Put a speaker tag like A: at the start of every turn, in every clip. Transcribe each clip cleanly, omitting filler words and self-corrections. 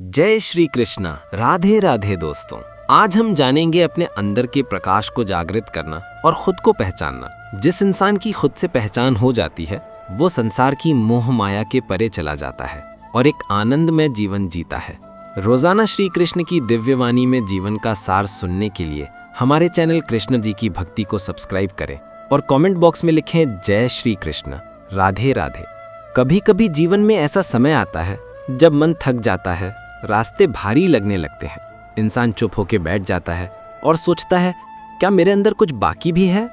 A: जय श्री कृष्णा। राधे राधे दोस्तों, आज हम जानेंगे अपने अंदर के प्रकाश को जागृत करना और खुद को पहचानना। जिस इंसान की खुद से पहचान हो जाती है वो संसार की मोह माया के परे चला जाता है और एक आनंदमय जीवन जीता है। रोजाना श्री कृष्ण की दिव्यवाणी में जीवन का सार सुनने के लिए हमारे चैनल कृष्ण जी की भक्ति को सब्सक्राइब करें और कमेंट बॉक्स में लिखें जय श्री कृष्ण, राधे राधे। कभी कभी जीवन में ऐसा समय आता है जब मन थक जाता है, रास्ते भारी लगने लगते हैं, इंसान चुप होकर बैठ जाता है और सोचता है क्या मेरे अंदर कुछ बाकी भी है।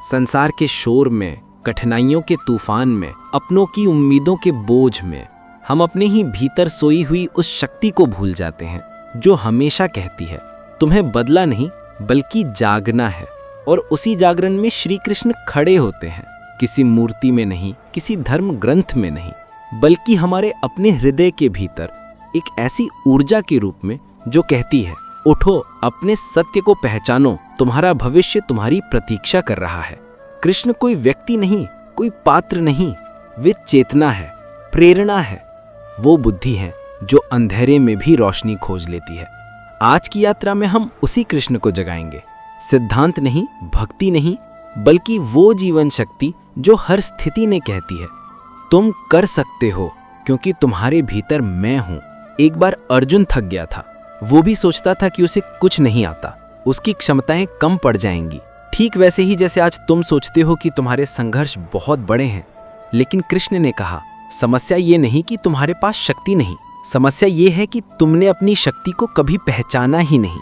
A: संसार के शोर में, कठिनाइयों के तूफान में, अपनों की उम्मीदों के बोझ में हम अपने ही भीतर सोई हुई उस शक्ति को भूल जाते हैं जो हमेशा कहती है तुम्हें बदला नहीं बल्कि जागना है। और उसी जागरण में श्री कृष्ण खड़े होते हैं, किसी मूर्ति में नहीं, किसी धर्म ग्रंथ में नहीं, बल्कि हमारे अपने हृदय के भीतर एक ऐसी ऊर्जा के रूप में जो कहती है उठो, अपने सत्य को पहचानो, तुम्हारा भविष्य तुम्हारी प्रतीक्षा कर रहा है। कृष्ण कोई व्यक्ति नहीं, कोई पात्र नहीं, वे चेतना है, प्रेरणा है, वो बुद्धि है जो अंधेरे में भी रोशनी खोज लेती है। आज की यात्रा में हम उसी कृष्ण को जगाएंगे। सिद्धांत नहीं, भक्ति नहीं, बल्कि वो जीवन शक्ति जो हर स्थिति ने कहती है तुम कर सकते हो क्योंकि तुम्हारे भीतर मैं हूं। एक बार अर्जुन थक गया था, वो भी सोचता था कि उसे कुछ नहीं आता, उसकी क्षमताएं कम पड़ जाएंगी। ठीक वैसे ही जैसे आज तुम सोचते हो कि तुम्हारे संघर्ष बहुत बड़े हैं, लेकिन कृष्ण ने कहा समस्या ये नहीं कि तुम्हारे पास शक्ति नहीं, समस्या ये है कि तुमने अपनी शक्ति को कभी पहचाना ही नहीं।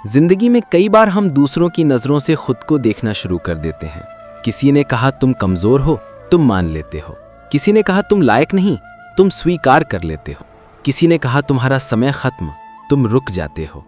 A: जिंदगी में कई बार हम दूसरों की नजरों से खुद को देखना शुरू कर देते हैं। किसी ने कहा तुम कमजोर हो, तुम मान लेते हो। किसी ने कहा तुम लायक नहीं, तुम स्वीकार कर लेते हो। किसी ने कहा तुम्हारा समय खत्म, तुम रुक जाते हो।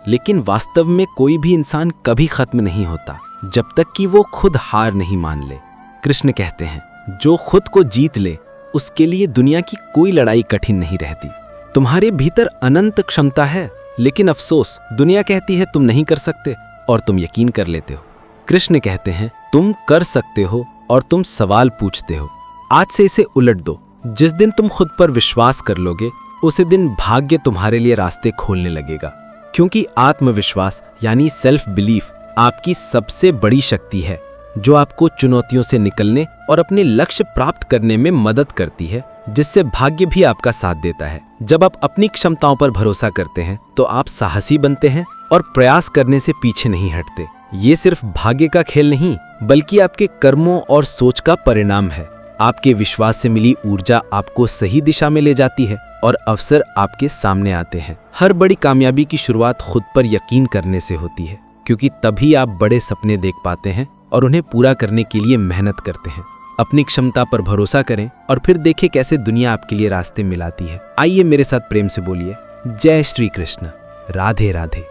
A: लेकिन वास्तव में कोई भी इंसान कभी खत्म नहीं होता जब तक कि वो खुद हार नहीं मान ले। कृष्ण कहते हैं जो खुद को जीत ले उसके लिए दुनिया की कोई लड़ाई कठिन नहीं रहती। तुम्हारे भीतर अनंत क्षमता है, लेकिन अफसोस दुनिया कहती है तुम नहीं कर सकते और तुम यकीन कर लेते हो। कृष्ण कहते हैं तुम कर सकते हो और तुम सवाल पूछते हो। आज से इसे उलट दो। जिस दिन तुम खुद पर विश्वास कर लोगे उसी दिन भाग्य तुम्हारे लिए रास्ते खोलने लगेगा, क्योंकि आत्मविश्वास यानी सेल्फ बिलीफ आपकी सबसे बड़ी शक्ति है जो आपको चुनौतियों से निकलने और अपने लक्ष्य प्राप्त करने में मदद करती है, जिससे भाग्य भी आपका साथ देता है। जब आप अपनी क्षमताओं पर भरोसा करते हैं तो आप साहसी बनते हैं और प्रयास करने से पीछे नहीं हटते। ये सिर्फ भाग्य का खेल नहीं बल्कि आपके कर्मों और सोच का परिणाम है। आपके विश्वास से मिली ऊर्जा आपको सही दिशा में ले जाती है और अवसर आपके सामने आते हैं। हर बड़ी कामयाबी की शुरुआत खुद पर यकीन करने से होती है, क्योंकि तभी आप बड़े सपने देख पाते हैं और उन्हें पूरा करने के लिए मेहनत करते हैं। अपनी क्षमता पर भरोसा करें और फिर देखें कैसे दुनिया आपके लिए रास्ते मिलाती है। आइए मेरे साथ प्रेम से बोलिए जय श्री कृष्ण, राधे राधे।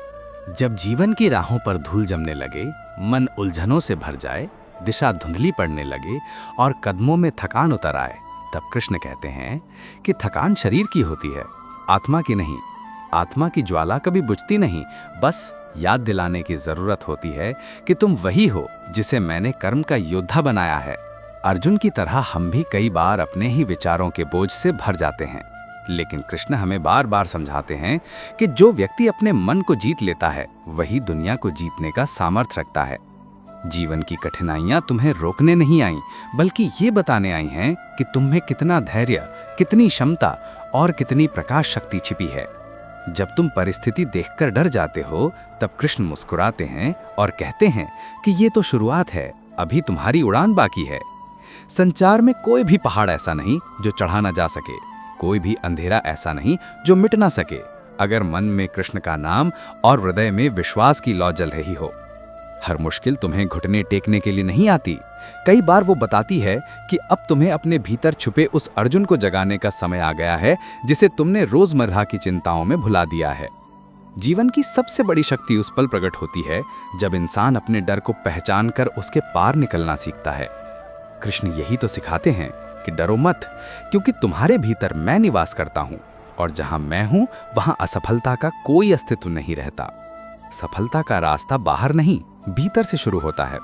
B: जब जीवन की राहों पर धूल जमने लगे, मन उलझनों से भर जाए, दिशा धुंधली पड़ने लगे और कदमों में थकान उतर आए, तब कृष्ण कहते हैं कि थकान शरीर की होती है, आत्मा की नहीं। आत्मा की ज्वाला कभी बुझती नहीं, बस याद दिलाने की जरूरत होती है कि तुम वही हो जिसे मैंने कर्म का योद्धा बनाया है। अर्जुन की तरह हम भी कई बार अपने ही विचारों के बोझ से भर जाते हैं, लेकिन कृष्ण हमें बार बार समझाते हैं कि जो व्यक्ति अपने मन को जीत लेता है वही दुनिया को जीतने का सामर्थ्य रखता है। जीवन की कठिनाइयां तुम्हें रोकने नहीं आई, बल्कि ये बताने आई हैं कि तुम्हें कितना धैर्य, कितनी क्षमता और कितनी प्रकाश शक्ति छिपी है। जब तुम परिस्थिति देखकर डर जाते हो तब कृष्ण मुस्कुराते हैं और कहते हैं कि ये तो शुरुआत है, अभी तुम्हारी उड़ान बाकी है। संचार में कोई भी पहाड़ ऐसा नहीं जो चढ़ा ना जा सके, कोई भी अंधेरा ऐसा नहीं जो मिट ना सके, अगर मन में कृष्ण का नाम और हृदय में विश्वास की लौ जल रही हो। हर मुश्किल तुम्हें घुटने टेकने के लिए नहीं आती, कई बार वो बताती है कि अब तुम्हें अपने भीतर छुपे उस अर्जुन को जगाने का समय आ गया है जिसे तुमने रोजमर्रा की चिंताओं में भुला दिया है। जीवन की सबसे बड़ी शक्ति उस पल प्रकट होती है जब इंसान अपने डर को पहचान कर उसके पार निकलना सीखता है। कृष्ण यही तो सिखाते हैं कि डरो मत, क्योंकि तुम्हारे भीतर मैं निवास करता हूँ और जहाँ मैं हूँ वहाँ असफलता का कोई अस्तित्व नहीं रहता। सफलता का रास्ता बाहर नहीं, भीतर से शुरू होता है।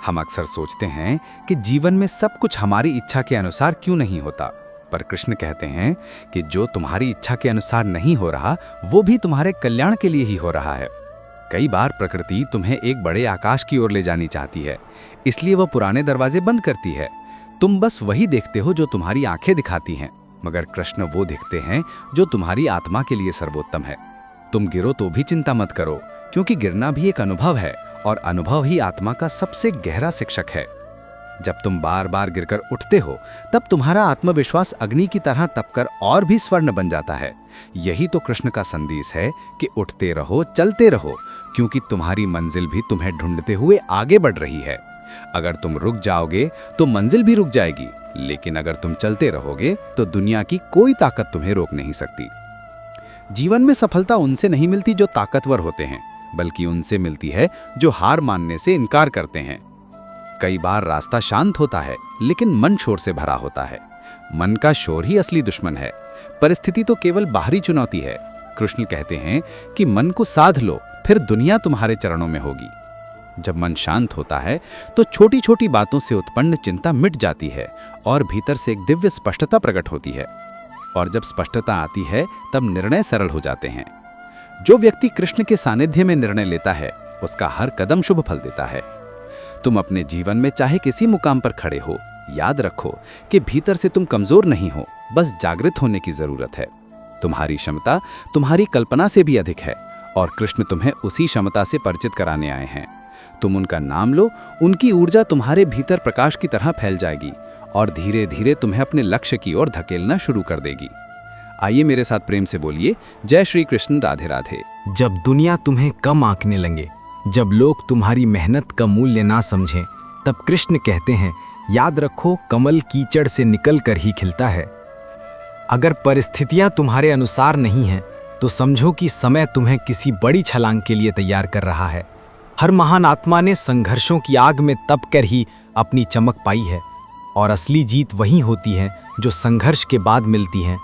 B: हम अक्सर सोचते हैं कि जीवन में सब कुछ हमारी इच्छा के अनुसार क्यों नहीं होता, पर कृष्ण कहते हैं कि जो तुम्हारी इच्छा के अनुसार नहीं हो रहा वो भी तुम्हारे कल्याण के लिए ही हो रहा है। कई बार प्रकृति तुम्हें एक बड़े आकाश की ओर ले जानी चाहती है, इसलिए वह पुराने दरवाजे बंद करती है। तुम बस वही देखते हो जो तुम्हारी आंखें दिखाती हैं, मगर कृष्ण वो दिखते हैं जो तुम्हारी आत्मा के लिए सर्वोत्तम है। तुम गिरो तो भी चिंता मत करो, क्योंकि गिरना भी एक अनुभव है और अनुभव ही आत्मा का सबसे गहरा शिक्षक है। जब तुम बार बार गिरकर उठते हो तब तुम्हारा आत्मविश्वास अग्नि की तरह तपकर और भी स्वर्ण बन जाता है। यही तो कृष्ण का संदेश है कि उठते रहो, चलते रहो, क्योंकि तुम्हारी मंजिल भी तुम्हें ढूंढते हुए आगे बढ़ रही है। अगर तुम रुक जाओगे तो मंजिल भी रुक जाएगी, लेकिन अगर तुम चलते रहोगे तो दुनिया की कोई ताकत तुम्हें रोक नहीं सकती। जीवन में सफलता उनसे नहीं मिलती जो ताकतवर होते हैं, बल्कि उनसे मिलती है जो हार मानने से इनकार करते हैं। कई बार रास्ता शांत होता है, लेकिन मन शोर से भरा होता है। मन का शोर ही असली दुश्मन है। परिस्थिति तो केवल बाहरी चुनौती है। कृष्ण कहते हैं कि मन को साध लो, फिर दुनिया तुम्हारे चरणों में होगी। जब मन शांत होता है तो छोटी छोटी बातों से उत्पन्न चिंता मिट जाती है और भीतर से एक दिव्य स्पष्टता प्रकट होती है। और जब स्पष्टता आती है तब निर्णय सरल हो जाते हैं। जो व्यक्ति कृष्ण के सानिध्य में निर्णय लेता है उसका हर कदम शुभ फल देता है। तुम अपने जीवन में चाहे किसी मुकाम पर खड़े हो, याद रखो कि भीतर से तुम कमजोर नहीं हो, बस जागृत होने की जरूरत है। तुम्हारी क्षमता तुम्हारी कल्पना से भी अधिक है और कृष्ण तुम्हें उसी क्षमता से परिचित कराने आए हैं। तुम उनका नाम लो, उनकी ऊर्जा तुम्हारे भीतर प्रकाश की तरह फैल जाएगी और धीरे धीरे तुम्हें अपने लक्ष्य की ओर धकेलना शुरू कर देगी। आइए मेरे साथ प्रेम से बोलिए, जय श्री कृष्ण, राधे राधे।
A: जब दुनिया तुम्हें कम आंकने लगे, जब लोग तुम्हारी मेहनत का मूल्य ना समझें, तब कृष्ण कहते हैं, याद रखो कमल कीचड़ से निकल कर ही खिलता है। अगर परिस्थितियां तुम्हारे अनुसार नहीं हैं, तो समझो कि समय तुम्हें किसी बड़ी छलांग के लिए तैयार कर रहा है। हर महान आत्मा ने संघर्षों की आग में तप कर ही अपनी चमक पाई है, और असली जीत वही होती है जो संघर्ष के बाद मिलती है।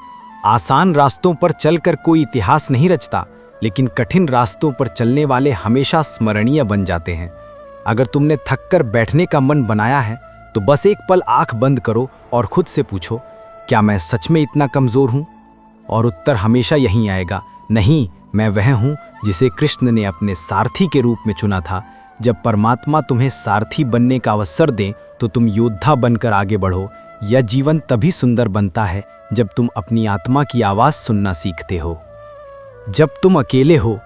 A: आसान रास्तों पर चलकर कोई इतिहास नहीं रचता, लेकिन कठिन रास्तों पर चलने वाले हमेशा स्मरणीय बन जाते हैं। अगर तुमने थककर बैठने का मन बनाया है तो बस एक पल आंख बंद करो और खुद से पूछो, क्या मैं सच में इतना कमजोर हूं? और उत्तर हमेशा यही आएगा, नहीं, मैं वह हूं जिसे कृष्ण ने अपने सारथी के रूप में चुना था। जब परमात्मा तुम्हें सारथी बनने का अवसर दे तो तुम योद्धा बनकर आगे बढ़ो। यह जीवन तभी सुंदर बनता है जब तुम अपनी आत्मा की आवाज सुनना सीखते हो। जब तुम अकेले हो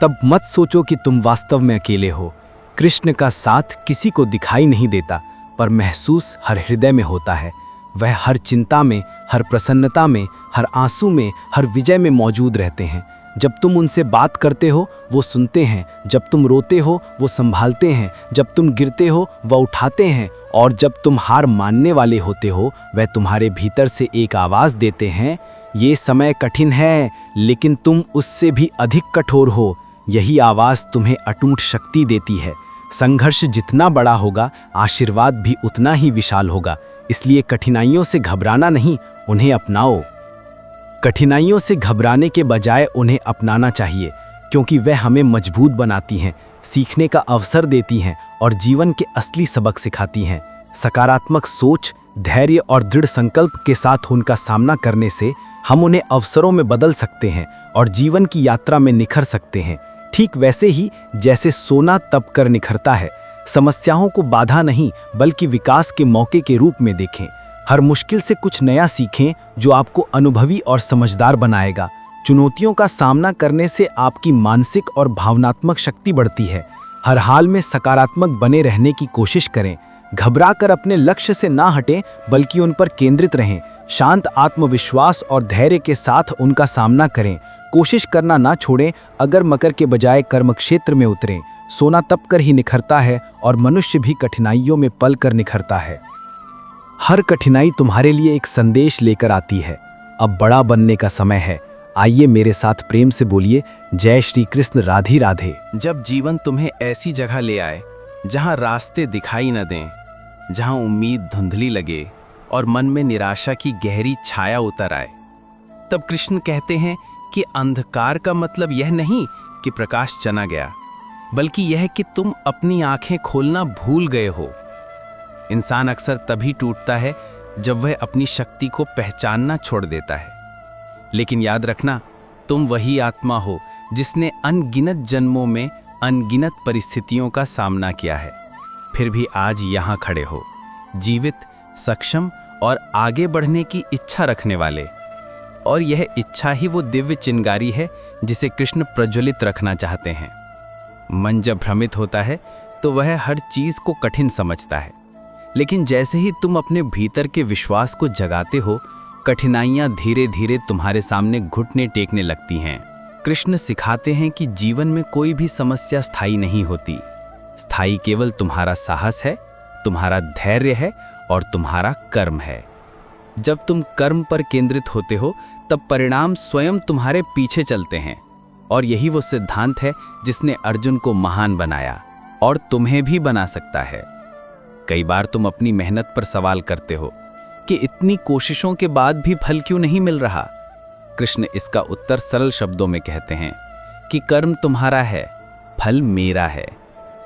A: तब मत सोचो कि तुम वास्तव में अकेले हो। कृष्ण का साथ किसी को दिखाई नहीं देता, पर महसूस हर हृदय में होता है। वह हर चिंता में, हर प्रसन्नता में, हर आंसू में, हर विजय में मौजूद रहते हैं। जब तुम उनसे बात करते हो वो सुनते हैं, जब तुम रोते हो वो संभालते हैं, जब तुम गिरते हो वह उठाते हैं, और जब तुम हार मानने वाले होते हो वह तुम्हारे भीतर से एक आवाज़ देते हैं, ये समय कठिन है लेकिन तुम उससे भी अधिक कठोर हो। यही आवाज़ तुम्हें अटूट शक्ति देती है। संघर्ष जितना बड़ा होगा, आशीर्वाद भी उतना ही विशाल होगा। इसलिए कठिनाइयों से घबराना नहीं, उन्हें अपनाओ। कठिनाइयों से घबराने के बजाय उन्हें अपनाना चाहिए, क्योंकि वह हमें मजबूत बनाती हैं, सीखने का अवसर देती हैं और जीवन के असली सबक सिखाती हैं। सकारात्मक सोच, धैर्य और दृढ़ संकल्प के साथ उनका सामना करने से हम उन्हें अवसरों में बदल सकते हैं और जीवन की यात्रा में निखर सकते हैं। ठीक वैसे ही जैसे सोना तप कर निखरता है। समस्याओं को बाधा नहीं बल्कि विकास के मौके के रूप में देखें। हर मुश्किल से कुछ नया सीखें जो आपको अनुभवी और समझदार बनाएगा। चुनौतियों का सामना करने से आपकी मानसिक और भावनात्मक शक्ति बढ़ती है। हर हाल में सकारात्मक बने रहने की कोशिश करें। घबराकर अपने लक्ष्य से ना हटें बल्कि उन पर केंद्रित रहें। शांत आत्मविश्वास और धैर्य के साथ उनका सामना करें। कोशिश करना ना छोड़ें। अगर मकर के बजाय कर्म क्षेत्र में उतरें। सोना तप कर ही निखरता है और मनुष्य भी कठिनाइयों में पल कर निखरता है। हर कठिनाई तुम्हारे लिए एक संदेश लेकर आती है। अब बड़ा बनने का समय है। आइए मेरे साथ प्रेम से बोलिए, जय श्री कृष्ण, राधे राधे।
C: जब जीवन तुम्हें ऐसी जगह ले आए जहां रास्ते दिखाई न दें, जहां उम्मीद धुंधली लगे और मन में निराशा की गहरी छाया उतर आए, तब कृष्ण कहते हैं कि अंधकार का मतलब यह नहीं कि प्रकाश चला गया, बल्कि यह कि तुम अपनी आंखें खोलना भूल गए हो। इंसान अक्सर तभी टूटता है जब वह अपनी शक्ति को पहचानना छोड़ देता है। लेकिन याद रखना, तुम वही आत्मा हो जिसने अनगिनत जन्मों में अनगिनत परिस्थितियों का सामना किया है, फिर भी आज यहाँ खड़े हो, जीवित, सक्षम और आगे बढ़ने की इच्छा रखने वाले। और यह इच्छा ही वो दिव्य चिंगारी है जिसे कृष्ण प्रज्वलित रखना चाहते हैं। मन जब भ्रमित होता है तो वह हर चीज को कठिन समझता है, लेकिन जैसे ही तुम अपने भीतर के विश्वास को जगाते हो, कठिनाइयां धीरे धीरे तुम्हारे सामने घुटने टेकने लगती हैं। कृष्ण सिखाते हैं कि जीवन में कोई भी समस्या स्थायी नहीं होती। स्थायी केवल तुम्हारा साहस है, तुम्हारा धैर्य है और तुम्हारा कर्म है। जब तुम कर्म पर केंद्रित होते हो तब परिणाम स्वयं तुम्हारे पीछे चलते हैं। और यही वो सिद्धांत है जिसने अर्जुन को महान बनाया और तुम्हें भी बना सकता है। कई बार तुम अपनी मेहनत पर सवाल करते हो कि इतनी कोशिशों के बाद भी फल क्यों नहीं मिल रहा। कृष्ण इसका उत्तर सरल शब्दों में कहते हैं कि कर्म तुम्हारा है, फल मेरा है।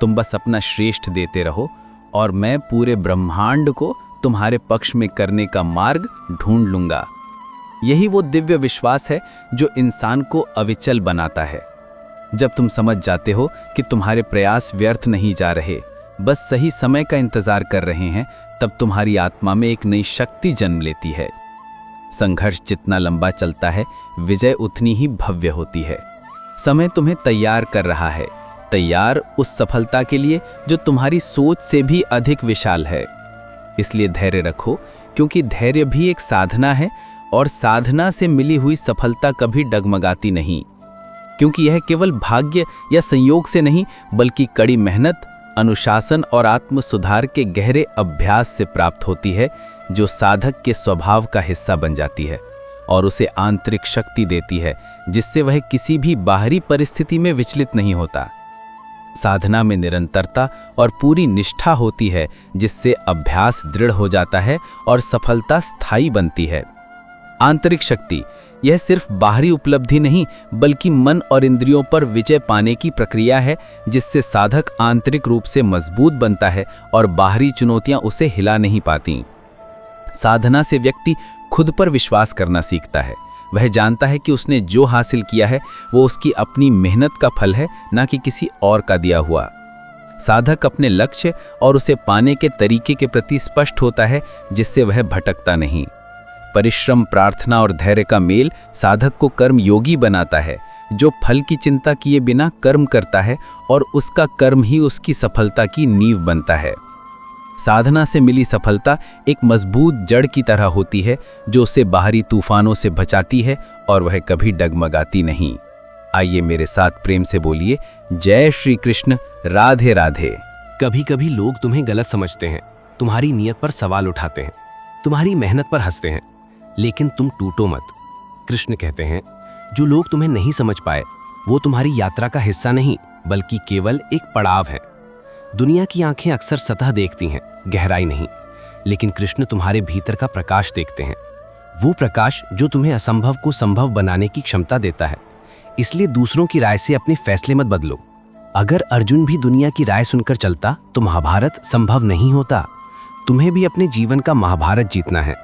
C: तुम बस अपना श्रेष्ठ देते रहो और मैं पूरे ब्रह्मांड को तुम्हारे पक्ष में करने का मार्ग ढूंढ लूंगा। यही वो दिव्य विश्वास है जो इंसान को अविचल बनाता है। जब तुम समझ जाते हो कि तुम्हारे प्रयास व्यर्थ नहीं जा रहे, बस सही समय का इंतजार कर रहे हैं, तब तुम्हारी आत्मा में एक नई शक्ति जन्म लेती है। संघर्ष जितना लंबा चलता है, विजय उतनी ही भव्य होती है। समय तुम्हें तैयार कर रहा है, तैयार उस सफलता के लिए जो तुम्हारी सोच से भी अधिक विशाल है। इसलिए धैर्य रखो, क्योंकि धैर्य भी एक साधना है और साधना से मिली हुई सफलता कभी डगमगाती नहीं, क्योंकि यह केवल भाग्य या संयोग से नहीं, बल्कि कड़ी मेहनत, अनुशासन और आत्म सुधार के गहरे अभ्यास से प्राप्त होती है, जो साधक के स्वभाव का हिस्सा बन जाती है और उसे आंतरिक शक्ति देती है, जिससे वह किसी भी बाहरी परिस्थिति में विचलित नहीं होता। साधना में निरंतरता और पूरी निष्ठा होती है, जिससे अभ्यास दृढ़ हो जाता है और सफलता स्थायी बनती है। आंतरिक शक्ति यह सिर्फ बाहरी उपलब्धि नहीं, बल्कि मन और इंद्रियों पर विजय पाने की प्रक्रिया है, जिससे साधक आंतरिक रूप से मजबूत बनता है और बाहरी चुनौतियां उसे हिला नहीं पाती। साधना से व्यक्ति खुद पर विश्वास करना सीखता है। वह जानता है कि उसने जो हासिल किया है वो उसकी अपनी मेहनत का फल है, ना कि किसी और का दिया हुआ। साधक अपने लक्ष्य और उसे पाने के तरीके के प्रति स्पष्ट होता है, जिससे वह भटकता नहीं। परिश्रम, प्रार्थना और धैर्य का मेल साधक को कर्म योगी बनाता है, जो फल की चिंता किए बिना कर्म करता है और उसका कर्म ही उसकी सफलता की नींव बनता है। साधना से मिली सफलता एक मजबूत जड़ की तरह होती है, जो उसे बाहरी तूफानों से बचाती है और वह कभी डगमगाती नहीं। आइए मेरे साथ प्रेम से बोलिए, जय श्री कृष्ण, राधे राधे।
D: कभी कभी लोग तुम्हें गलत समझते हैं, तुम्हारी नीयत पर सवाल उठाते हैं, तुम्हारी मेहनत पर हंसते हैं, लेकिन तुम टूटो मत। कृष्ण कहते हैं, जो लोग तुम्हें नहीं समझ पाए वो तुम्हारी यात्रा का हिस्सा नहीं, बल्कि केवल एक पड़ाव है। दुनिया की आंखें अक्सर सतह देखती हैं, गहराई नहीं, लेकिन कृष्ण तुम्हारे भीतर का प्रकाश देखते हैं, वो प्रकाश जो तुम्हें असंभव को संभव बनाने की क्षमता देता है। इसलिए दूसरों की राय से अपने फैसले मत बदलो। अगर अर्जुन भी दुनिया की राय सुनकर चलता तो महाभारत संभव नहीं होता। तुम्हें भी अपने जीवन का महाभारत जीतना है,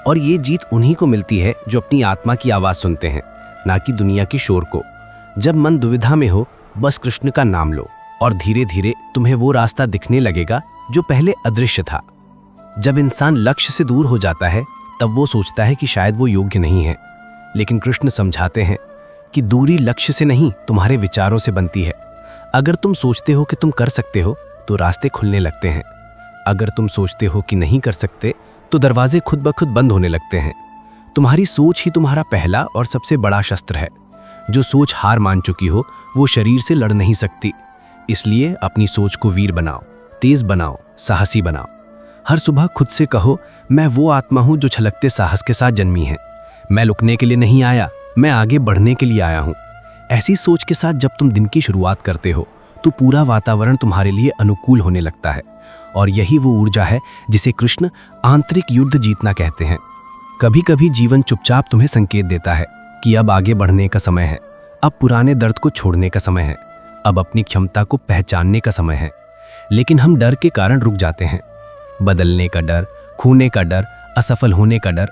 D: और ये जीत उन्हीं को मिलती है जो अपनी आत्मा की आवाज सुनते हैं, ना कि दुनिया के शोर को। जब मन दुविधा में हो, बस कृष्ण का नाम लो और धीरे धीरे तुम्हें वो रास्ता दिखने लगेगा जो पहले अदृश्य था। जब इंसान लक्ष्य से दूर हो जाता है तब वो सोचता है कि शायद वो योग्य नहीं है, लेकिन कृष्ण समझाते हैं कि दूरी लक्ष्य से नहीं, तुम्हारे विचारों से बनती है। अगर तुम सोचते हो कि तुम कर सकते हो तो रास्ते खुलने लगते हैं। अगर तुम सोचते हो कि नहीं कर सकते तो दरवाजे खुद ब खुद बंद होने लगते हैं। तुम्हारी सोच ही तुम्हारा पहला और सबसे बड़ा शस्त्र है। जो सोच हार मान चुकी हो वो शरीर से लड़ नहीं सकती। इसलिए अपनी सोच को वीर बनाओ, तेज बनाओ, साहसी बनाओ। हर सुबह खुद से कहो, मैं वो आत्मा हूं जो छलकते साहस के साथ जन्मी है। मैं लुकने के लिए नहीं आया, मैं आगे बढ़ने के लिए आया हूं। ऐसी सोच के साथ जब तुम दिन की शुरुआत करते हो तो पूरा वातावरण तुम्हारे लिए अनुकूल होने लगता है, और यही वो ऊर्जा है जिसे कृष्ण आंतरिक युद्ध जीतना कहते हैं। कभी कभी जीवन चुपचाप तुम्हें संकेत देता है कि अब आगे बढ़ने का समय है, अब पुराने दर्द को छोड़ने का समय है, अब अपनी क्षमता को पहचानने का समय है। लेकिन हम डर के कारण रुक जाते हैं। बदलने का डर, खोने का डर, असफल होने का डर।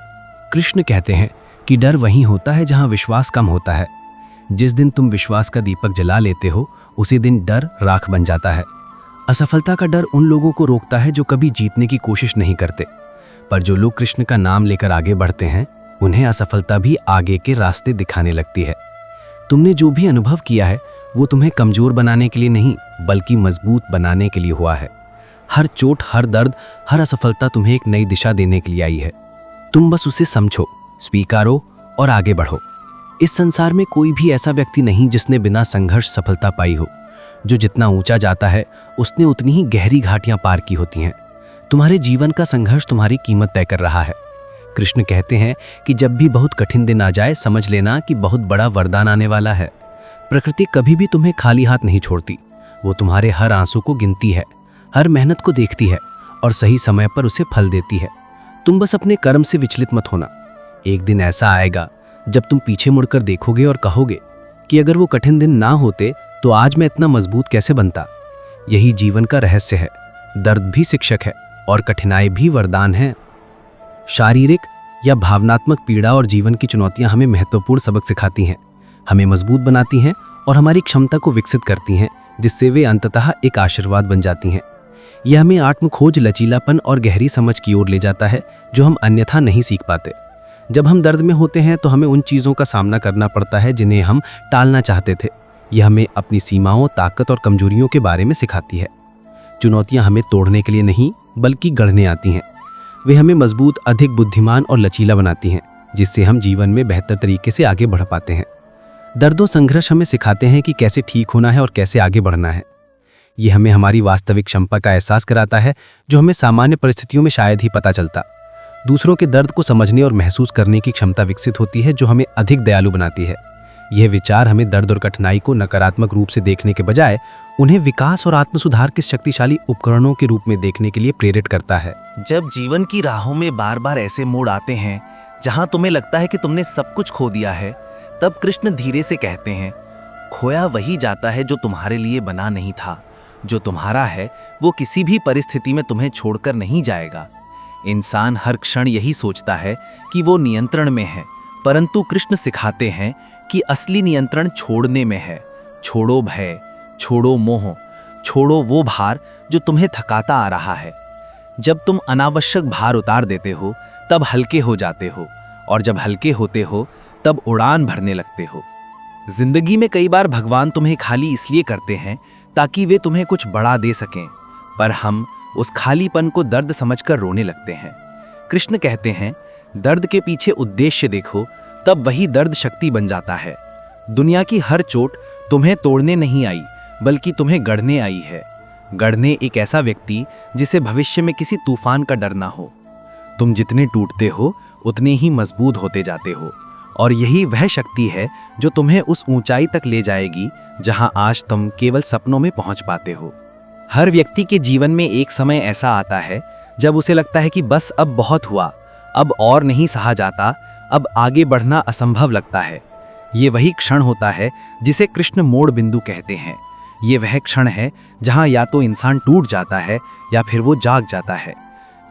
D: कृष्ण कहते हैं कि डर वहीं होता है जहां विश्वास कम होता है। जिस दिन तुम विश्वास का दीपक जला लेते हो, उसी दिन डर राख बन जाता है। असफलता का डर उन लोगों को रोकता है जो कभी जीतने की कोशिश नहीं करते, पर जो लोग कृष्ण का नाम लेकर आगे बढ़ते हैं, उन्हें असफलता भी आगे के रास्ते दिखाने लगती है। तुमने जो भी अनुभव किया है वो तुम्हें कमजोर बनाने के लिए नहीं, बल्कि मजबूत बनाने के लिए हुआ है। हर चोट, हर दर्द, हर असफलता तुम्हें एक नई दिशा देने के लिए आई है। तुम बस उसे समझो, स्वीकारो और आगे बढ़ो। इस संसार में कोई भी ऐसा व्यक्ति नहीं जिसने बिना संघर्ष सफलता पाई हो। जो जितना ऊंचा जाता है, उसने उतनी ही गहरी घाटियां पार की होती हैं। तुम्हारे जीवन का संघर्ष तुम्हारी कीमत तय कर रहा है। कृष्ण कहते हैं कि जब भी बहुत कठिन दिन आ जाए, समझ लेना कि बहुत बड़ा वरदान आने वाला है। प्रकृति कभी भी तुम्हें खाली हाथ नहीं छोड़ती। वो तुम्हारे हर आंसू को गिनती है, हर मेहनत को देखती है और सही समय पर उसे फल देती है। तुम बस अपने कर्म से विचलित मत होना। एक दिन ऐसा आएगा जब तुम पीछे मुड़कर देखोगे और कहोगे कि अगर वो कठिन दिन ना होते तो आज मैं इतना मजबूत कैसे बनता। यही जीवन का रहस्य है। दर्द भी शिक्षक है और कठिनाई भी वरदान है। शारीरिक या भावनात्मक पीड़ा और जीवन की चुनौतियां हमें महत्वपूर्ण सबक सिखाती हैं, हमें मजबूत बनाती हैं और हमारी क्षमता को विकसित करती हैं, जिससे वे अंततः एक आशीर्वाद बन जाती हैं। यह हमें आत्मखोज, लचीलापन और गहरी समझ की ओर ले जाता है जो हम अन्यथा नहीं सीख पाते। जब हम दर्द में होते हैं तो हमें उन चीज़ों का सामना करना पड़ता है जिन्हें हम टालना चाहते थे। यह हमें अपनी सीमाओं, ताकत और कमजोरियों के बारे में सिखाती है। चुनौतियां हमें तोड़ने के लिए नहीं, बल्कि गढ़ने आती हैं। वे हमें मजबूत, अधिक बुद्धिमान और लचीला बनाती हैं, जिससे हम जीवन में बेहतर तरीके से आगे बढ़ पाते हैं। दर्द और संघर्ष हमें सिखाते हैं कि कैसे ठीक होना है और कैसे आगे बढ़ना है। ये हमें हमारी वास्तविक क्षमता का एहसास कराता है, जो हमें सामान्य परिस्थितियों में शायद ही पता चलता। दूसरों के दर्द को समझने और महसूस करने की क्षमता विकसित होती है, जो हमें अधिक दयालु बनाती है। यह विचार हमें दर्द और कठिनाई को नकारात्मक रूप से देखने के बजाय उन्हें विकास और आत्मसुधार के शक्तिशाली उपकरणों के रूप में देखने के लिए प्रेरित करता है।
E: जब जीवन की राहों में बार बार ऐसे मोड़ आते हैं जहां तुम्हें लगता है कि तुमने सब कुछ खो दिया है, तब कृष्ण धीरे से कहते हैं, खोया वही जाता है जो तुम्हारे लिए बना नहीं था। जो तुम्हारा है वो किसी भी परिस्थिति में तुम्हें छोड़कर नहीं जाएगा। इंसान हर क्षण यही सोचता है कि वो नियंत्रण में है, परंतु कृष्ण सिखाते हैं कि असली नियंत्रण छोड़ने में है। छोड़ो भय, छोड़ो मोह, छोड़ो वो भार जो तुम्हें थकाता आ रहा है। जब तुम अनावश्यक भार उतार देते हो, तब हल्के हो जाते हो, और जब हल्के होते हो, तब उड़ान भरने लगते हो। जिंदगी में कई बार भगवान तुम्हें खाली इसलिए करते हैं ताकि वे तुम्हें कुछ बड़ा दे सकें, पर हम उस खालीपन को दर्द समझकर रोने लगते हैं। कृष्ण कहते हैं, दर्द के पीछे उद्देश्य देखो, तब वही दर्द शक्ति बन जाता है। दुनिया की हर चोट तुम्हें तोड़ने नहीं आई, बल्कि तुम्हें गढ़ने आई है। गढ़ने एक ऐसा व्यक्ति जिसे भविष्य में किसी तूफान का डर ना हो। तुम जितने टूटते हो, उतने ही मजबूत होते जाते हो, और यही वह शक्ति है जो तुम्हें उस ऊंचाई तक ले जाएगी जहां आज तुम केवल सपनों में पहुंच पाते हो। हर व्यक्ति के जीवन में एक समय ऐसा आता है जब उसे लगता है कि बस अब बहुत हुआ, अब और नहीं सहा जाता, अब आगे बढ़ना असंभव लगता है। ये वही क्षण होता है जिसे कृष्ण मोड़ बिंदु कहते हैं। ये वह क्षण है जहां या तो इंसान टूट जाता है या फिर वो जाग जाता है।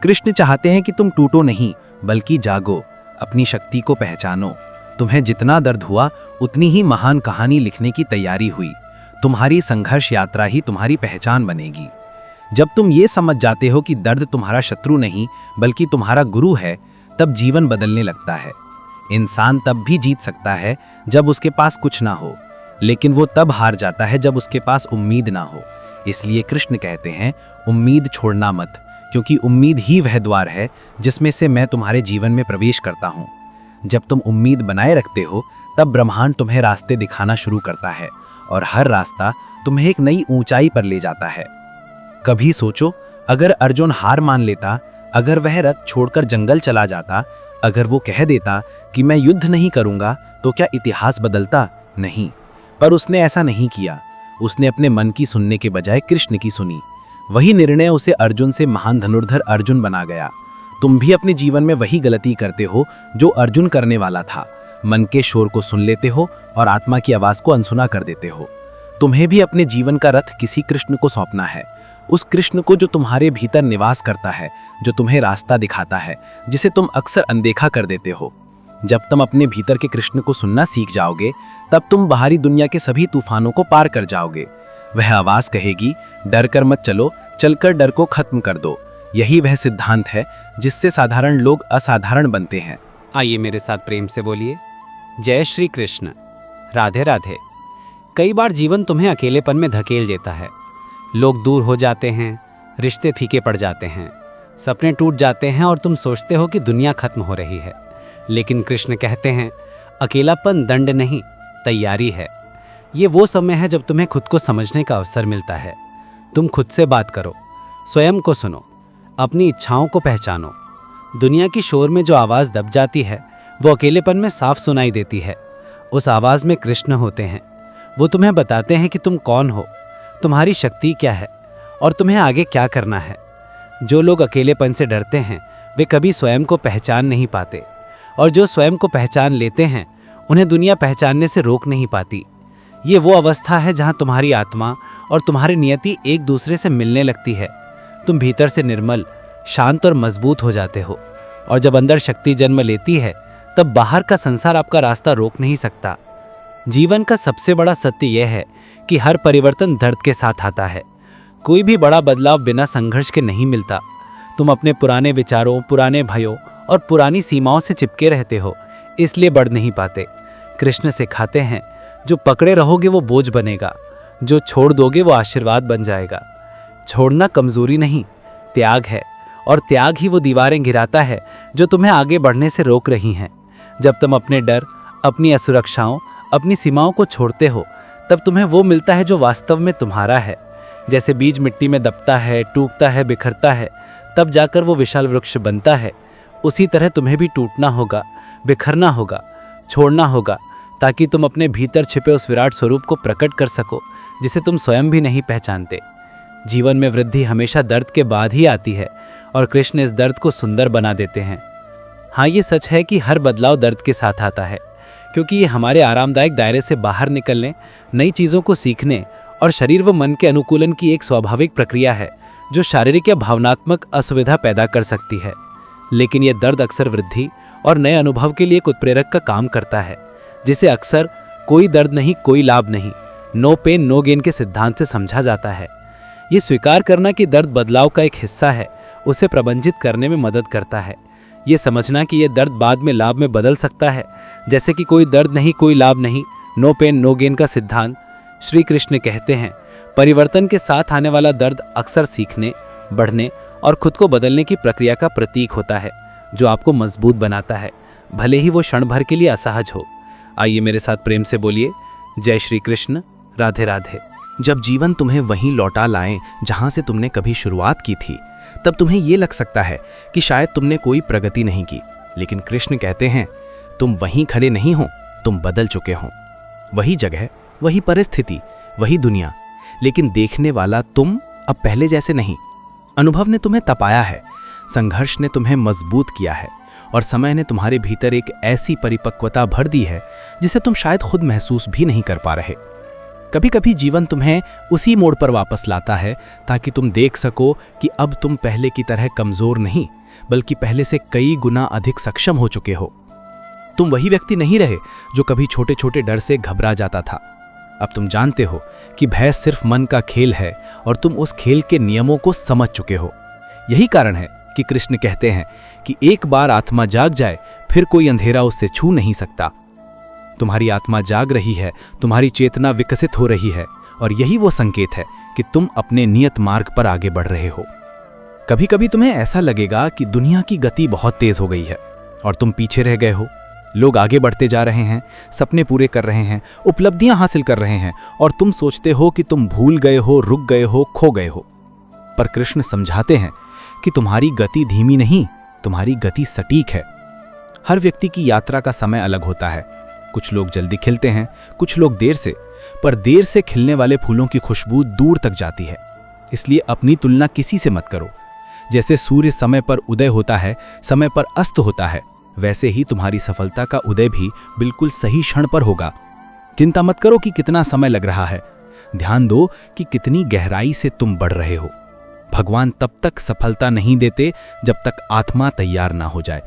E: कृष्ण चाहते हैं कि तुम टूटो नहीं, बल्कि जागो, अपनी शक्ति को पहचानो। तुम्हें जितना दर्द हुआ, उतनी ही महान कहानी लिखने की तैयारी हुई। तुम्हारी संघर्ष यात्रा ही तुम्हारी पहचान बनेगी। जब तुम ये समझ जाते हो कि दर्द तुम्हारा शत्रु नहीं, बल्कि तुम्हारा गुरु है, तब जीवन बदलने लगता है। इंसान तब भी जीत सकता है जब उसके पास कुछ ना हो, लेकिन वो तब हार जाता है जब उसके पास उम्मीद ना हो। इसलिए कृष्ण कहते हैं, उम्मीद छोड़ना मत, क्योंकि उम्मीद ही वह द्वार है जिसमें से मैं तुम्हारे जीवन में प्रवेश करता हूँ। जब तुम उम्मीद बनाए रखते हो, तब ब्रह्मांड तुम्हें रास्ते दिखाना शुरू करता है, और हर रास्ता तुम्हें एक नई ऊंचाई पर ले जाता है। कभी सोचो, अगर अर्जुन हार मान लेता, अगर वह रथ छोड़कर जंगल चला जाता, अगर वो कह देता कि मैं युद्ध नहीं करूंगा, तो क्या इतिहास बदलता? नहीं, पर उसने ऐसा नहीं किया। उसने अपने मन की सुनने के बजाय कृष्ण की सुनी। वही निर्णय उसे अर्जुन से महान धनुर्धर अर्जुन बना गया। तुम भी अपने जीवन में वही गलती करते हो जो अर्जुन करने वाला था। मन के शोर को सुन लेते हो और आत्मा की आवाज को अनसुना कर देते हो। तुम्हें भी अपने जीवन का रथ किसी कृष्ण को सौंपना है,
C: उस कृष्ण को जो तुम्हारे भीतर निवास करता है, जो तुम्हें रास्ता दिखाता है, जिसे तुम अक्सर अनदेखा कर देते हो। जब तुम अपने भीतर के कृष्ण को सुनना सीख जाओगे, तब तुम बाहरी दुनिया के सभी तूफानों को पार कर जाओगे। वह आवाज कहेगी, डर कर मत चलो, चलकर डर को खत्म कर दो। यही वह सिद्धांत है जिससे साधारण लोग असाधारण बनते हैं।
F: आइए मेरे साथ प्रेम से बोलिए, जय श्री कृष्ण, राधे राधे। कई बार जीवन तुम्हें अकेलेपन में धकेल देता है। लोग दूर हो जाते हैं, रिश्ते फीके पड़ जाते हैं, सपने टूट जाते हैं और तुम सोचते हो कि दुनिया खत्म हो रही है। लेकिन कृष्ण कहते हैं, अकेलापन दंड नहीं, तैयारी है। ये वो समय है जब तुम्हें खुद को समझने का अवसर मिलता है। तुम खुद से बात करो, स्वयं को सुनो, अपनी इच्छाओं को पहचानो। दुनिया की शोर में जो आवाज़ दब जाती है, वो अकेलेपन में साफ सुनाई देती है। उस आवाज़ में कृष्ण होते हैं। वो तुम्हें बताते हैं कि तुम कौन हो, तुम्हारी शक्ति क्या है और तुम्हें आगे क्या करना है। जो लोग अकेलेपन से डरते हैं, वे कभी स्वयं को पहचान नहीं पाते, और जो स्वयं को पहचान लेते हैं, उन्हें दुनिया पहचानने से रोक नहीं पाती। ये वो अवस्था है जहाँ तुम्हारी आत्मा और तुम्हारी नियति एक दूसरे से मिलने लगती है। तुम भीतर से निर्मल, शांत और मजबूत हो जाते हो, और जब अंदर शक्ति जन्म लेती है, तब बाहर का संसार आपका रास्ता रोक नहीं सकता। जीवन का सबसे बड़ा सत्य यह है कि हर परिवर्तन दर्द के साथ आता है। कोई भी बड़ा बदलाव बिना संघर्ष के नहीं मिलता। तुम अपने पुराने विचारों, पुराने भयों और पुरानी सीमाओं से चिपके रहते हो, इसलिए बढ़ नहीं पाते। कृष्ण सिखाते हैं, जो पकड़े रहोगे वो बोझ बनेगा, जो छोड़ दोगे वो आशीर्वाद बन जाएगा। छोड़ना कमजोरी नहीं, त्याग है, और त्याग ही वो दीवारें गिराता है जो तुम्हें आगे बढ़ने से रोक रही हैं। जब तुम अपने डर, अपनी असुरक्षाओं, अपनी सीमाओं को छोड़ते हो, तब तुम्हें वो मिलता है जो वास्तव में तुम्हारा है। जैसे बीज मिट्टी में दबता है, टूटता है, बिखरता है, तब जाकर वो विशाल वृक्ष बनता है। उसी तरह तुम्हें भी टूटना होगा, बिखरना होगा, छोड़ना होगा, ताकि तुम अपने भीतर छिपे उस विराट स्वरूप को प्रकट कर सको, जिसे तुम स्वयं भी नहीं पहचानते। जीवन में वृद्धि हमेशा दर्द के बाद ही आती है, और कृष्ण इस दर्द को सुंदर बना देते हैं। हाँ, ये सच है कि हर बदलाव दर्द के साथ आता है, क्योंकि ये हमारे आरामदायक दायरे से बाहर निकलने, नई चीज़ों को सीखने और शरीर व मन के अनुकूलन की एक स्वाभाविक प्रक्रिया है, जो शारीरिक या भावनात्मक असुविधा पैदा कर सकती है। लेकिन यह दर्द अक्सर वृद्धि और नए अनुभव के लिए एक उत्प्रेरक का काम करता है, जिसे अक्सर कोई दर्द नहीं, कोई लाभ नहीं, नो पेन नो गेन के सिद्धांत से समझा जाता है। ये स्वीकार करना कि दर्द बदलाव का एक हिस्सा है, उसे प्रबंधित करने में मदद करता है। ये समझना कि यह दर्द बाद में लाभ में बदल सकता है, जैसे कि कोई दर्द नहीं, कोई लाभ नहीं, नो पेन नो गेन का सिद्धांत। श्री कृष्ण कहते हैं, परिवर्तन के साथ आने वाला दर्द अक्सर सीखने, बढ़ने और खुद को बदलने की प्रक्रिया का प्रतीक होता है, जो आपको मजबूत बनाता है, भले ही वो क्षण भर के लिए असहज हो। आइए मेरे साथ प्रेम से बोलिए, जय श्री कृष्ण, राधे राधे।
D: जब जीवन तुम्हें वहीं लौटा लाए जहां से तुमने कभी शुरुआत की थी, तब तुम्हें ये लग सकता है कि शायद तुमने कोई प्रगति नहीं की। लेकिन कृष्ण कहते हैं, तुम वहीं खड़े नहीं हो, तुम बदल चुके हो। वही जगह, वही परिस्थिति, वही दुनिया, लेकिन देखने वाला तुम अब पहले जैसे नहीं। अनुभव ने तुम्हें तपाया है, संघर्ष ने तुम्हें मजबूत किया है, और समय ने तुम्हारे भीतर एक ऐसी परिपक्वता भर दी है जिसे तुम शायद खुद महसूस भी नहीं कर पा रहे। कभी कभी जीवन तुम्हें उसी मोड़ पर वापस लाता है, ताकि तुम देख सको कि अब तुम पहले की तरह कमजोर नहीं, बल्कि पहले से कई गुना अधिक सक्षम हो चुके हो। तुम वही व्यक्ति नहीं रहे जो कभी छोटे छोटे डर से घबरा जाता था। अब तुम जानते हो कि भय सिर्फ मन का खेल है, और तुम उस खेल के नियमों को समझ चुके हो। यही कारण है कि कृष्ण कहते हैं कि एक बार आत्मा जाग जाए, फिर कोई अंधेरा उससे छू नहीं सकता। तुम्हारी आत्मा जाग रही है, तुम्हारी चेतना विकसित हो रही है, और यही वो संकेत है कि तुम अपने नियत मार्ग पर आगे बढ़ रहे हो। कभी कभी तुम्हें ऐसा लगेगा कि दुनिया की गति बहुत तेज हो गई है और तुम पीछे रह गए हो। लोग आगे बढ़ते जा रहे हैं, सपने पूरे कर रहे हैं, उपलब्धियां हासिल कर रहे हैं, और तुम सोचते हो कि तुम भूल गए हो, रुक गए हो, खो गए हो। पर कृष्ण समझाते हैं कि तुम्हारी गति धीमी नहीं, तुम्हारी गति सटीक है। हर व्यक्ति की यात्रा का समय अलग होता है। कुछ लोग जल्दी खिलते हैं, कुछ लोग देर से, पर देर से खिलने वाले फूलों की खुशबू दूर तक जाती है। इसलिए अपनी तुलना किसी से मत करो। जैसे सूर्य समय पर उदय होता है, समय पर अस्त होता है, वैसे ही तुम्हारी सफलता का उदय भी बिल्कुल सही क्षण पर होगा। चिंता मत करो कि कितना समय लग रहा है, ध्यान दो कि कितनी गहराई से तुम बढ़ रहे हो।
B: भगवान तब तक सफलता नहीं देते जब तक आत्मा तैयार ना हो जाए,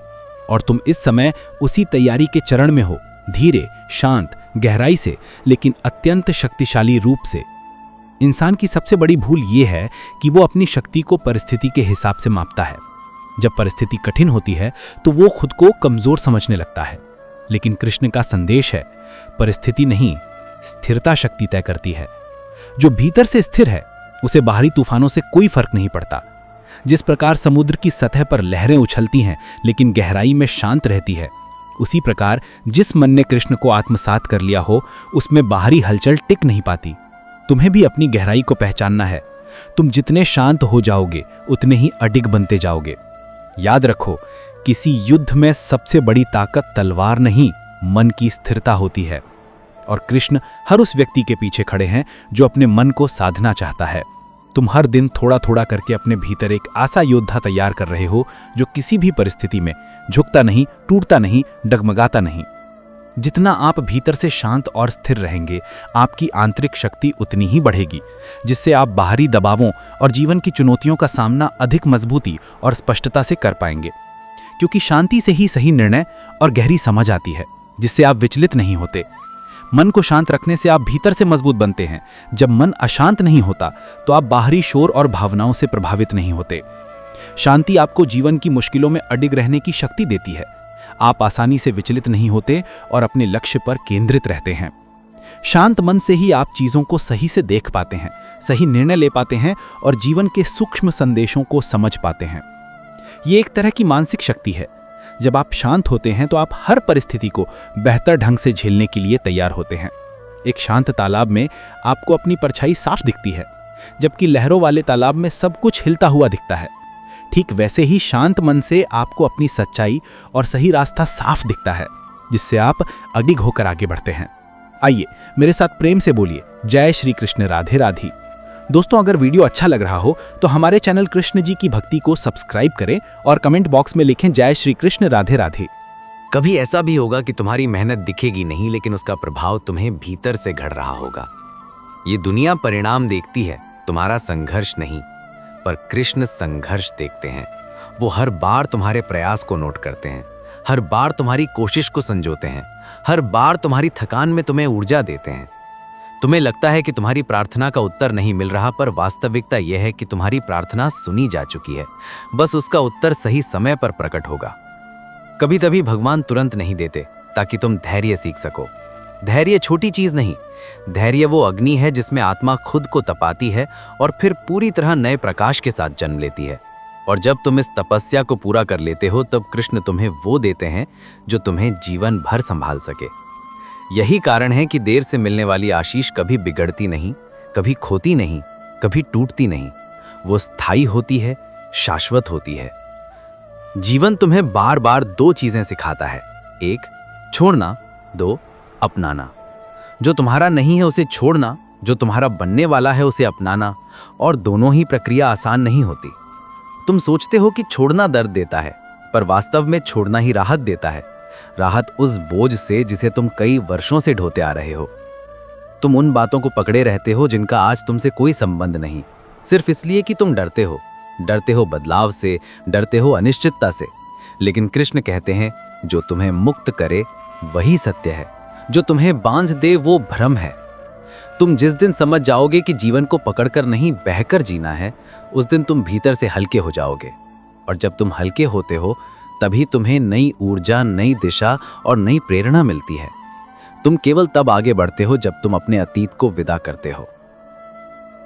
B: और तुम इस समय उसी तैयारी के चरण में हो, धीरे, शांत, गहराई से, लेकिन अत्यंत शक्तिशाली रूप से। इंसान की सबसे बड़ी भूल ये है कि वो अपनी शक्ति को परिस्थिति के हिसाब से मापता है। जब परिस्थिति कठिन होती है तो वो खुद को कमजोर समझने लगता है, लेकिन कृष्ण का संदेश है, परिस्थिति नहीं, स्थिरता शक्ति तय करती है। जो भीतर से स्थिर है उसे बाहरी तूफानों से कोई फर्क नहीं पड़ता। जिस प्रकार समुद्र की सतह पर लहरें उछलती हैं लेकिन गहराई में शांत रहती है, उसी प्रकार जिस मन ने कृष्ण को आत्मसात कर लिया हो उसमें बाहरी हलचल टिक नहीं पाती। तुम्हें भी अपनी गहराई को पहचानना है। तुम जितने शांत हो जाओगे उतने ही अडिग बनते जाओगे। याद रखो, किसी युद्ध में सबसे बड़ी ताकत तलवार नहीं, मन की स्थिरता होती है। और कृष्ण हर उस व्यक्ति के पीछे खड़े हैं जो अपने मन को साधना चाहता है। तुम हर दिन थोड़ा थोड़ा करके अपने भीतर एक ऐसा योद्धा तैयार कर रहे हो जो किसी भी परिस्थिति में झुकता नहीं, टूटता नहीं, डगमगाता नहीं। जितना आप भीतर से शांत और स्थिर रहेंगे, आपकी आंतरिक शक्ति उतनी ही बढ़ेगी, जिससे आप बाहरी दबावों और जीवन की चुनौतियों का सामना अधिक मजबूती और स्पष्टता से कर पाएंगे। क्योंकि शांति से ही सही निर्णय और गहरी समझ आती है, जिससे आप विचलित नहीं होते। मन को शांत रखने से आप भीतर से मजबूत बनते हैं। जब मन अशांत नहीं होता तो आप बाहरी शोर और भावनाओं से प्रभावित नहीं होते। शांति आपको जीवन की मुश्किलों में अडिग रहने की शक्ति देती है। आप आसानी से विचलित नहीं होते और अपने लक्ष्य पर केंद्रित रहते हैं। शांत मन से ही आप चीजों को सही से देख पाते हैं, सही निर्णय ले पाते हैं और जीवन के सूक्ष्म संदेशों को समझ पाते हैं। ये एक तरह की मानसिक शक्ति है। जब आप शांत होते हैं तो आप हर परिस्थिति को बेहतर ढंग से झेलने के लिए तैयार होते हैं। एक शांत तालाब में आपको अपनी परछाई साफ दिखती है, जबकि लहरों वाले तालाब में सब कुछ हिलता हुआ दिखता है। ठीक वैसे ही शांत मन से आपको अपनी सच्चाई और सही रास्ता साफ दिखता है, जिससे आप अडिग होकर आगे बढ़ते हैं। आइए मेरे साथ प्रेम से बोलिए, जय श्री कृष्ण, राधे राधे। दोस्तों, अगर वीडियो अच्छा लग रहा हो तो हमारे चैनल कृष्ण जी की भक्ति को सब्सक्राइब करें और कमेंट बॉक्स में लिखें जय श्री कृष्ण, राधे राधे।
A: कभी ऐसा भी होगा कि तुम्हारी मेहनत दिखेगी नहीं, लेकिन उसका प्रभाव तुम्हें भीतर से घड़ रहा होगा। ये दुनिया परिणाम देखती है, तुम्हारा संघर्ष नहीं, पर कृष्ण संघर्ष देखते हैं। वो हर बार तुम्हारे प्रयास को नोट करते हैं, हर बार तुम्हारी कोशिश को संजोते हैं, हर बार तुम्हारी थकान में तुम्हें ऊर्जा देते हैं। तुम्हें लगता है कि तुम्हारी प्रार्थना का उत्तर नहीं मिल रहा, पर वास्तविकता यह है कि तुम्हारी प्रार्थना सुनी जा चुकी है। बस उसका उत्तर सही समय पर प्रकट होगा। कभी कभी भगवान तुरंत नहीं देते ताकि तुम धैर्य सीख सको। धैर्य छोटी चीज नहीं, धैर्य वो अग्नि है जिसमें आत्मा खुद को तपाती है और फिर पूरी तरह नए प्रकाश के साथ जन्म लेती है। और जब तुम इस तपस्या को पूरा कर लेते हो, तब कृष्ण तुम्हें वो देते हैं जो तुम्हें जीवन भर संभाल सके। यही कारण है कि देर से मिलने वाली आशीष कभी बिगड़ती नहीं, कभी खोती नहीं, कभी टूटती नहीं। वो स्थायी होती है, शाश्वत होती है। जीवन तुम्हें बार बार दो चीजें सिखाता है, एक छोड़ना, दो अपनाना। जो तुम्हारा नहीं है उसे छोड़ना, जो तुम्हारा बनने वाला है उसे अपनाना। और दोनों ही प्रक्रिया आसान नहीं होती। तुम सोचते हो कि छोड़ना दर्द देता है, पर वास्तव में छोड़ना ही राहत देता है। राहत उस बोझ से जिसे तुम कई वर्षों से ढोते आ रहे हो। तुम उन बातों को पकड़े रहते हो जिनका आज तुमसे कोई संबंध नहीं, सिर्फ इसलिए कि तुम डरते हो। डरते हो बदलाव से, डरते हो अनिश्चितता से। लेकिन कृष्ण कहते हैं, जो तुम्हें मुक्त करे वही सत्य है, जो तुम्हें बांध दे वो भ्रम है। तुम जिस दिन समझ जाओगे कि जीवन को पकड़कर नहीं बहकर जीना है, उस दिन तुम भीतर से हल्के हो जाओगे। और जब तुम हल्के होते हो तभी तुम्हें नई ऊर्जा, नई दिशा और नई प्रेरणा मिलती है। तुम केवल तब आगे बढ़ते हो जब तुम अपने अतीत को विदा करते हो।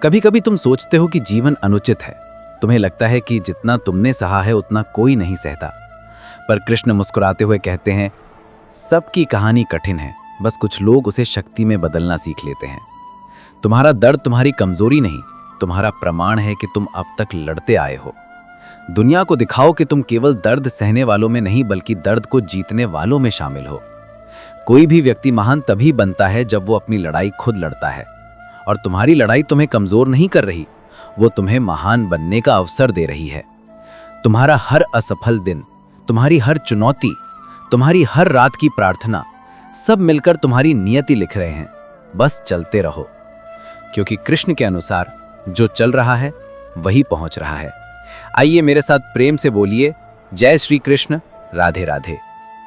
A: कभी कभी तुम सोचते हो कि जीवन अनुचित है। तुम्हें लगता है कि जितना तुमने सहा है उतना कोई नहीं सहता। पर कृष्ण मुस्कुराते हुए कहते हैं, सबकी कहानी कठिन है, बस कुछ लोग उसे शक्ति में बदलना सीख लेते हैं। तुम्हारा दर्द तुम्हारी कमजोरी नहीं, तुम्हारा प्रमाण है कि तुम अब तक लड़ते आए हो। दुनिया को दिखाओ कि तुम केवल दर्द सहने वालों में नहीं, बल्कि दर्द को जीतने वालों में शामिल हो। कोई भी व्यक्ति महान तभी बनता है जब वो अपनी लड़ाई खुद लड़ता है। और तुम्हारी लड़ाई तुम्हें कमजोर नहीं कर रही, वो तुम्हें महान बनने का अवसर दे रही है। तुम्हारा हर असफल दिन, तुम्हारी हर चुनौती, तुम्हारी हर रात की प्रार्थना, सब मिलकर तुम्हारी नियति लिख रहे हैं। बस चलते रहो, क्योंकि कृष्ण के अनुसार जो चल रहा है
C: वही पहुंच रहा है। आइए मेरे साथ प्रेम से बोलिए, जय श्री कृष्ण, राधे राधे।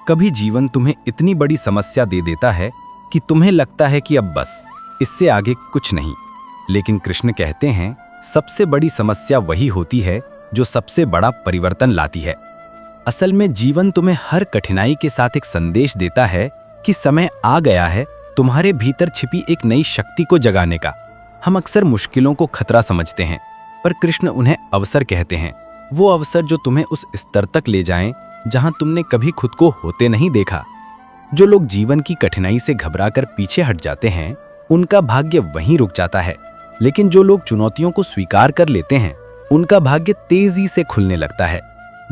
C: कभी जीवन तुम्हें इतनी बड़ी समस्या दे देता है कि तुम्हें लगता है कि अब बस इससे आगे कुछ नहीं, लेकिन कृष्ण कहते हैं सबसे बड़ी समस्या वही होती है जो सबसे बड़ा परिवर्तन लाती है। असल में जीवन तुम्हें हर कठिनाई के साथ एक संदेश देता है कि समय आ गया है तुम्हारे भीतर छिपी एक नई शक्ति को जगाने का। हम अक्सर मुश्किलों को खतरा समझते हैं, पर कृष्ण उन्हें अवसर कहते हैं। वो अवसर जो तुम्हें उस स्तर तक ले जाएं जहां तुमने कभी खुद को होते नहीं देखा। जो लोग जीवन की कठिनाई से घबराकर पीछे हट जाते हैं, उनका भाग्य वहीं रुक जाता है, लेकिन जो लोग चुनौतियों को स्वीकार कर लेते हैं, उनका भाग्य तेजी से खुलने लगता है।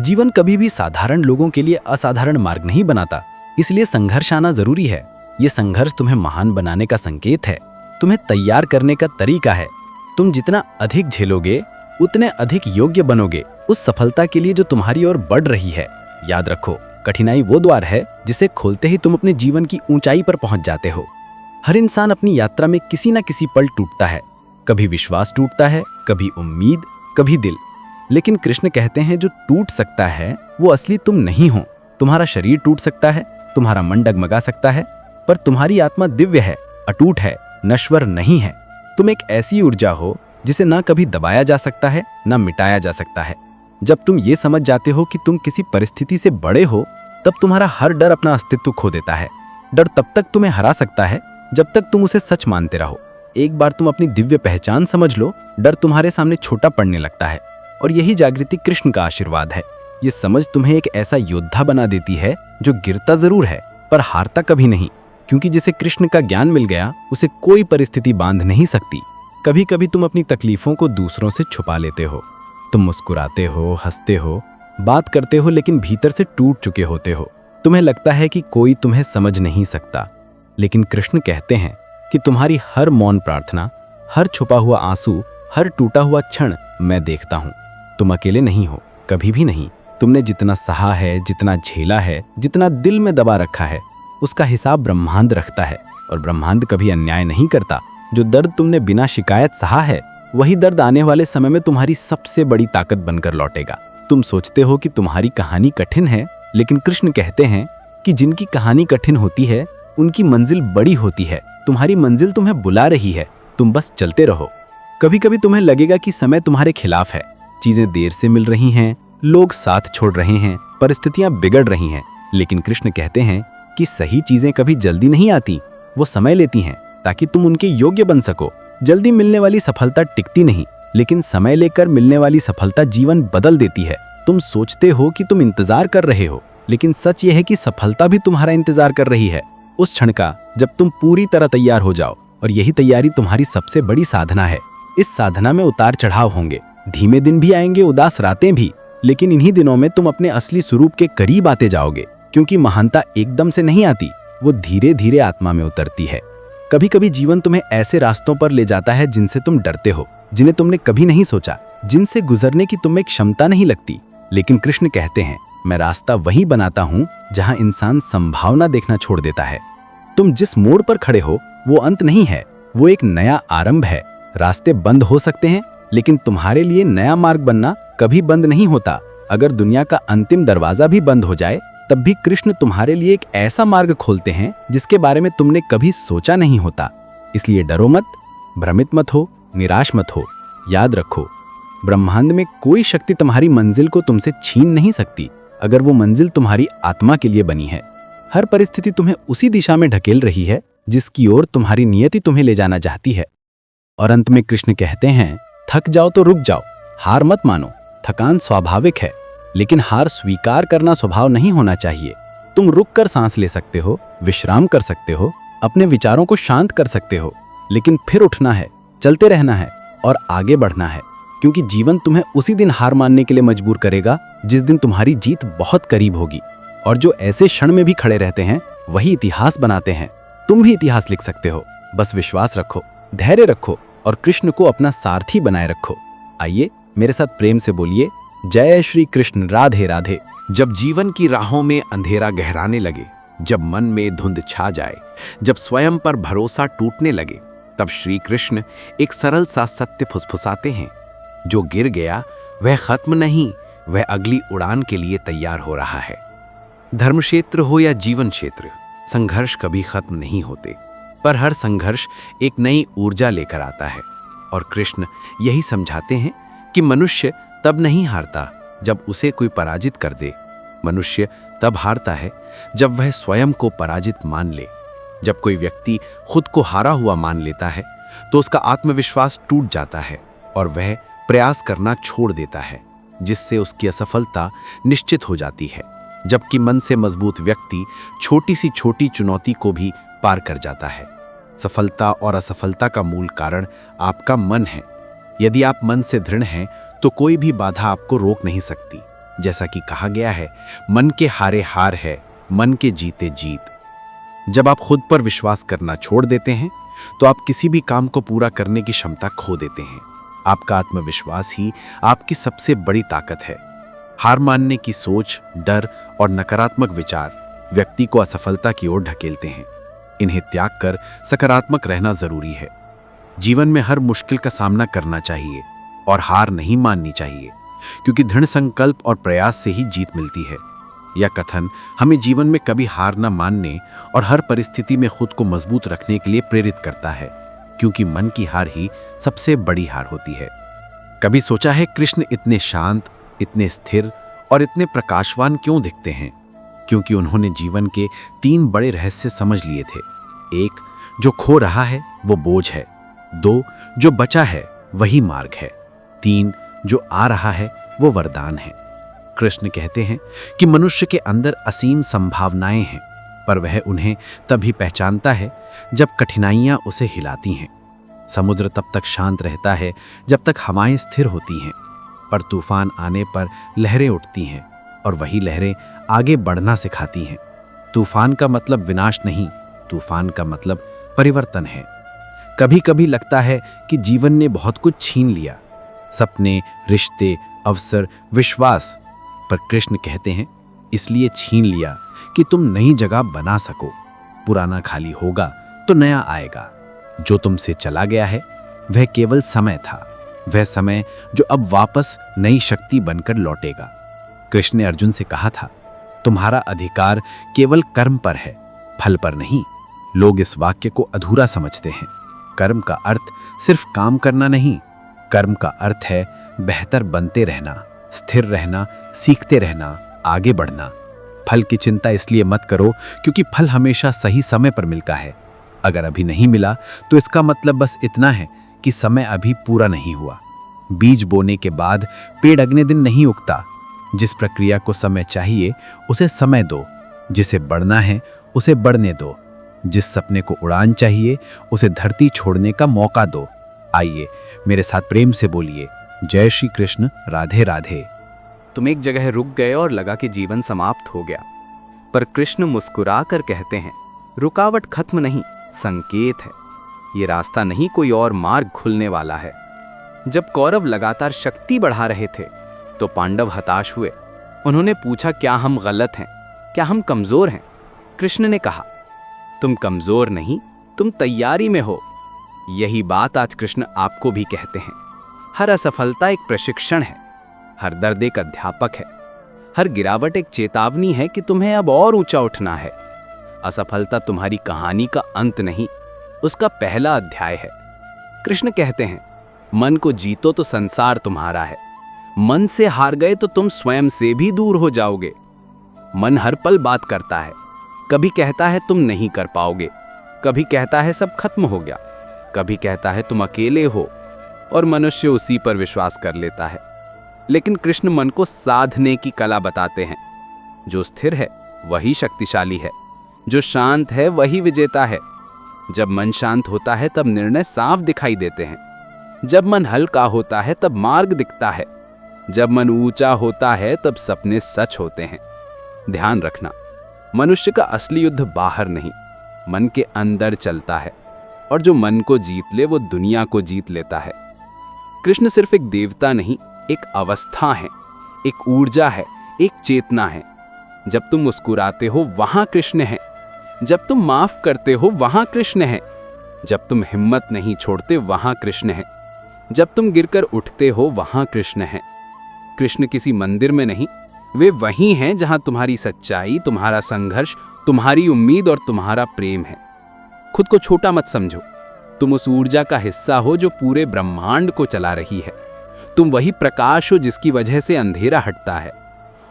C: जीवन कभी भी साधारण लोगों के लिए असाधारण मार्ग नहीं बनाता, इसलिए संघर्ष आना जरूरी है। ये संघर्ष तुम्हें महान बनाने का संकेत है, तुम्हें तैयार करने का तरीका है। तुम जितना अधिक झेलोगे, उतने अधिक योग्य बनोगे उस सफलता के लिए जो तुम्हारी ओर बढ़ रही है। याद रखो, कठिनाई वो द्वार है जिसे खोलते ही तुम अपने जीवन की ऊंचाई पर पहुंच जाते हो। हर इंसान अपनी यात्रा में किसी न किसी पल टूटता है। कभी विश्वास टूटता है, कभी उम्मीद, कभी दिल। लेकिन कृष्ण कहते हैं जो टूट सकता है वो असली तुम नहीं हो। तुम्हारा शरीर टूट सकता है, तुम्हारा मन डगमगा सकता है, पर तुम्हारी आत्मा दिव्य है, अटूट है, नश्वर नहीं है। तुम एक ऐसी ऊर्जा हो जिसे ना कभी दबाया जा सकता है, ना मिटाया जा सकता है। जब तुम ये समझ जाते हो कि तुम किसी परिस्थिति से बड़े हो, तब तुम्हारा हर डर अपना अस्तित्व खो देता है। डर तब तक तुम्हें हरा सकता है जब तक तुम उसे सच मानते रहो। एक बार तुम अपनी दिव्य पहचान समझ लो, डर तुम्हारे सामने छोटा पड़ने लगता है। और यही जागृति कृष्ण का आशीर्वाद है। ये समझ तुम्हें एक ऐसा योद्धा बना देती है जो गिरता जरूर है पर हारता कभी नहीं, क्योंकि जिसे कृष्ण का ज्ञान मिल गया उसे कोई परिस्थिति बांध नहीं सकती। कभी कभी तुम अपनी तकलीफों को दूसरों से छुपा लेते हो। तुम मुस्कुराते हो, हंसते हो, बात करते हो, लेकिन भीतर से टूट चुके होते हो। तुम्हें लगता है कि कोई तुम्हें समझ नहीं सकता, लेकिन कृष्ण कहते हैं कि तुम्हारी हर मौन प्रार्थना, हर छुपा हुआ आंसू, हर टूटा हुआ क्षण मैं देखता हूं। तुम अकेले नहीं हो, कभी भी नहीं। तुमने जितना सहा है, जितना झेला है, जितना दिल में दबा रखा है, उसका हिसाब ब्रह्मांड रखता है। और ब्रह्मांड कभी अन्याय नहीं करता। जो दर्द तुमने बिना शिकायत सहा है, वही दर्द आने वाले समय में तुम्हारी सबसे बड़ी ताकत बनकर लौटेगा। तुम सोचते हो कि तुम्हारी कहानी कठिन है, लेकिन कृष्ण कहते हैं कि जिनकी कहानी कठिन होती है उनकी मंजिल बड़ी होती है। तुम्हारी मंजिल तुम्हें बुला रही है, तुम बस चलते रहो। कभी कभी तुम्हें लगेगा कि समय तुम्हारे खिलाफ है, चीजें देर से मिल रही हैं, लोग साथ छोड़ रहे हैं, परिस्थितियां बिगड़ रही हैं, लेकिन कृष्ण कहते हैं कि सही चीजें कभी जल्दी नहीं आती, वो समय लेती हैं ताकि तुम उनके योग्य बन सको। जल्दी मिलने वाली सफलता टिकती नहीं, लेकिन समय लेकर मिलने वाली सफलता जीवन बदल देती है। तुम सोचते हो कि तुम इंतजार कर रहे हो, लेकिन सच यह है कि सफलता भी तुम्हारा इंतजार कर रही है, उस क्षण का जब तुम पूरी तरह तैयार हो जाओ। और यही तैयारी तुम्हारी सबसे बड़ी साधना है। इस साधना में उतार चढ़ाव होंगे, धीमे दिन भी आएंगे, उदास रातें भी, लेकिन इन्हीं दिनों में तुम अपने असली स्वरूप के करीब आते जाओगे। क्योंकि महानता एकदम से नहीं आती, वो धीरे धीरे आत्मा में उतरती है। कभी कभी जीवन तुम्हें ऐसे रास्तों पर ले जाता है जिनसे तुम डरते हो, जिन्हें तुमने कभी नहीं सोचा, जिनसे गुजरने की तुम्हें क्षमता नहीं लगती। लेकिन कृष्ण कहते हैं, मैं रास्ता वही बनाता हूँ जहाँ इंसान संभावना देखना छोड़ देता है। तुम जिस मोड़ पर खड़े हो वो अंत नहीं है, वो एक नया आरंभ है। रास्ते बंद हो सकते हैं, लेकिन तुम्हारे लिए नया मार्ग बनना कभी बंद नहीं होता। अगर दुनिया का अंतिम दरवाजा भी बंद हो जाए, तब भी कृष्ण तुम्हारे लिए एक ऐसा मार्ग खोलते हैं जिसके बारे में तुमने कभी सोचा नहीं होता। इसलिए डरो मत, भ्रमित मत हो, निराश मत हो। याद रखो, ब्रह्मांड में कोई शक्ति तुम्हारी मंजिल को तुमसे छीन नहीं सकती, अगर वो मंजिल तुम्हारी आत्मा के लिए बनी है। हर परिस्थिति तुम्हें उसी दिशा में ढकेल रही है जिसकी ओर तुम्हारी नियति तुम्हें ले जाना चाहती है। और अंत में कृष्ण कहते हैं, थक जाओ तो रुक जाओ, हार मत मानो। थकान स्वाभाविक है, लेकिन हार स्वीकार करना स्वभाव नहीं होना चाहिए। तुम रुक कर सांस ले सकते हो, विश्राम कर सकते हो, अपने विचारों को शांत कर सकते हो, लेकिन फिर उठना है, चलते रहना है और आगे बढ़ना है। क्योंकि जीवन तुम्हें उसी दिन हार मानने के लिए मजबूर करेगा जिस दिन तुम्हारी जीत बहुत करीब होगी। और जो ऐसे क्षण में भी खड़े रहते हैं वही इतिहास बनाते हैं। तुम भी इतिहास लिख सकते हो, बस विश्वास रखो, धैर्य रखो और कृष्ण को अपना सारथी बनाए रखो। आइए मेरे साथ प्रेम से बोलिए, जय श्री कृष्ण, राधे राधे।
G: जब जीवन की राहों में अंधेरा गहराने लगे, जब मन में धुंध छा जाए, जब स्वयं पर भरोसा टूटने लगे, तब श्री कृष्ण एक सरल सा सत्य फुसफुसाते हैं, जो गिर गया वह खत्म नहीं, वह अगली उड़ान के लिए तैयार हो रहा है। धर्म क्षेत्र हो या जीवन क्षेत्र, संघर्ष कभी खत्म नहीं होते, पर हर संघर्ष एक नई ऊर्जा लेकर आता है। और कृष्ण यही समझाते हैं कि मनुष्य तब नहीं हारता जब उसे कोई पराजित कर दे। मनुष्य तब हारता है जब वह स्वयं को पराजित मान ले। जब कोई व्यक्ति खुद को हारा हुआ मान लेता है तो उसका आत्मविश्वास टूट जाता है और वह प्रयास करना छोड़ देता है, जिससे उसकी असफलता निश्चित हो जाती है। जबकि मन से मजबूत व्यक्ति छोटी सी छोटी चुनौती को भी पार कर जाता है। सफलता और असफलता का मूल कारण आपका मन है। यदि आप मन से दृढ़ हैं तो कोई भी बाधा आपको रोक नहीं सकती। जैसा कि कहा गया है, मन के हारे हार है, मन के जीते जीत। जब आप खुद पर विश्वास करना छोड़ देते हैं तो आप किसी भी काम को पूरा करने की क्षमता खो देते हैं। आपका आत्मविश्वास ही आपकी सबसे बड़ी ताकत है। हार मानने की सोच, डर और नकारात्मक विचार व्यक्ति को असफलता की ओर ढकेलते हैं। इन्हें त्याग कर सकारात्मक रहना जरूरी है। जीवन में हर मुश्किल का सामना करना चाहिए और हार नहीं माननी चाहिए, क्योंकि दृढ़ संकल्प और प्रयास से ही जीत मिलती है। यह कथन हमें जीवन में कभी हार न मानने और हर परिस्थिति में खुद को मजबूत रखने के लिए प्रेरित करता है, क्योंकि मन की हार ही सबसे बड़ी हार होती है। कभी सोचा है कृष्ण इतने शांत, इतने स्थिर और इतने प्रकाशवान क्यों दिखते हैं? क्योंकि उन्होंने जीवन के 3 बड़े रहस्य समझ लिए थे। 1, जो खो रहा है वो बोझ है। 2, जो बचा है वही मार्ग है। 3, जो आ रहा है वो वरदान है। कृष्ण कहते हैं कि मनुष्य के अंदर असीम संभावनाएं हैं, पर वह उन्हें तभी पहचानता है जब कठिनाइयां उसे हिलाती हैं। समुद्र तब तक शांत रहता है जब तक हवाएं स्थिर होती हैं, पर तूफान आने पर लहरें उठती हैं और वही लहरें आगे बढ़ना सिखाती हैं। तूफान का मतलब विनाश नहीं, तूफान का मतलब परिवर्तन है। कभी कभी लगता है कि जीवन ने बहुत कुछ छीन लिया, सपने, रिश्ते, अवसर, विश्वास, पर कृष्ण कहते हैं इसलिए छीन लिया कि तुम नई जगह बना सको। पुराना खाली होगा तो नया आएगा। जो तुमसे चला गया है वह केवल समय था, वह समय जो अब वापस नई शक्ति बनकर लौटेगा। कृष्ण ने अर्जुन से कहा था, तुम्हारा अधिकार केवल कर्म पर है, फल पर नहीं। लोग इस वाक्य को अधूरा समझते हैं। कर्म का अर्थ सिर्फ काम करना नहीं, कर्म का अर्थ है बेहतर बनते रहना, स्थिर रहना, सीखते रहना, आगे बढ़ना। फल की चिंता इसलिए मत करो क्योंकि फल हमेशा सही समय पर मिलता है। अगर अभी नहीं मिला तो इसका मतलब बस इतना है कि समय अभी पूरा नहीं हुआ। बीज बोने के बाद पेड़ अगले दिन नहीं उगता। जिस प्रक्रिया को समय चाहिए उसे समय दो, जिसे बढ़ना है उसे बढ़ने दो, जिस सपने को उड़ान चाहिए उसे धरती छोड़ने का मौका दो। आइए मेरे साथ प्रेम से बोलिए, जय श्री कृष्ण, राधे राधे।
E: तुम एक जगह रुक गए और लगा कि जीवन समाप्त हो गया, पर कृष्ण मुस्कुरा कर कहते हैं, रुकावट खत्म नहीं, संकेत है। ये रास्ता नहीं, कोई और मार्ग खुलने वाला है। जब कौरव लगातार शक्ति बढ़ा रहे थे तो पांडव हताश हुए। उन्होंने पूछा, क्या हम गलत हैं? क्या हम कमजोर हैं? कृष्ण ने कहा, तुम कमजोर नहीं, तुम तैयारी में हो। यही बात आज कृष्ण आपको भी कहते हैं। हर असफलता एक प्रशिक्षण है, हर दर्द एक अध्यापक है, हर गिरावट एक चेतावनी है कि तुम्हें अब और ऊंचा उठना है। असफलता तुम्हारी कहानी का अंत नहीं, उसका पहला अध्याय है। कृष्ण कहते हैं, मन को जीतो तो संसार तुम्हारा है। मन से हार गए तो तुम स्वयं से भी दूर हो जाओगे। मन हर पल बात करता है, कभी कहता है तुम नहीं कर पाओगे, कभी कहता है सब खत्म हो गया, कभी कहता है तुम अकेले हो, और मनुष्य उसी पर विश्वास कर लेता है। लेकिन कृष्ण मन को साधने की कला बताते हैं। जो स्थिर है वही शक्तिशाली है, जो शांत है वही विजेता है। जब मन शांत होता है तब निर्णय साफ दिखाई देते हैं। जब मन हल्का होता है तब मार्ग दिखता है। जब मन ऊंचा होता है तब सपने सच होते हैं। ध्यान रखना, मनुष्य का असली युद्ध बाहर नहीं, मन के अंदर चलता है, और जो मन को जीत ले वो दुनिया को जीत लेता है। कृष्ण सिर्फ एक देवता नहीं, एक अवस्था है, एक ऊर्जा है, एक चेतना है। जब तुम मुस्कुराते हो वहां कृष्ण है, जब तुम माफ करते हो वहां कृष्ण है, जब तुम हिम्मत नहीं छोड़ते वहां कृष्ण है।
G: जब तुम गिरकर उठते हो वहां कृष्ण है। कृष्ण किसी मंदिर में नहीं, वे वहीं हैं जहां तुम्हारी सच्चाई, तुम्हारा संघर्ष, तुम्हारी उम्मीद और तुम्हारा प्रेम है। खुद को छोटा मत समझो, तुम उस ऊर्जा का हिस्सा हो जो पूरे ब्रह्मांड को चला रही है। तुम वही प्रकाश हो जिसकी वजह से अंधेरा हटता है।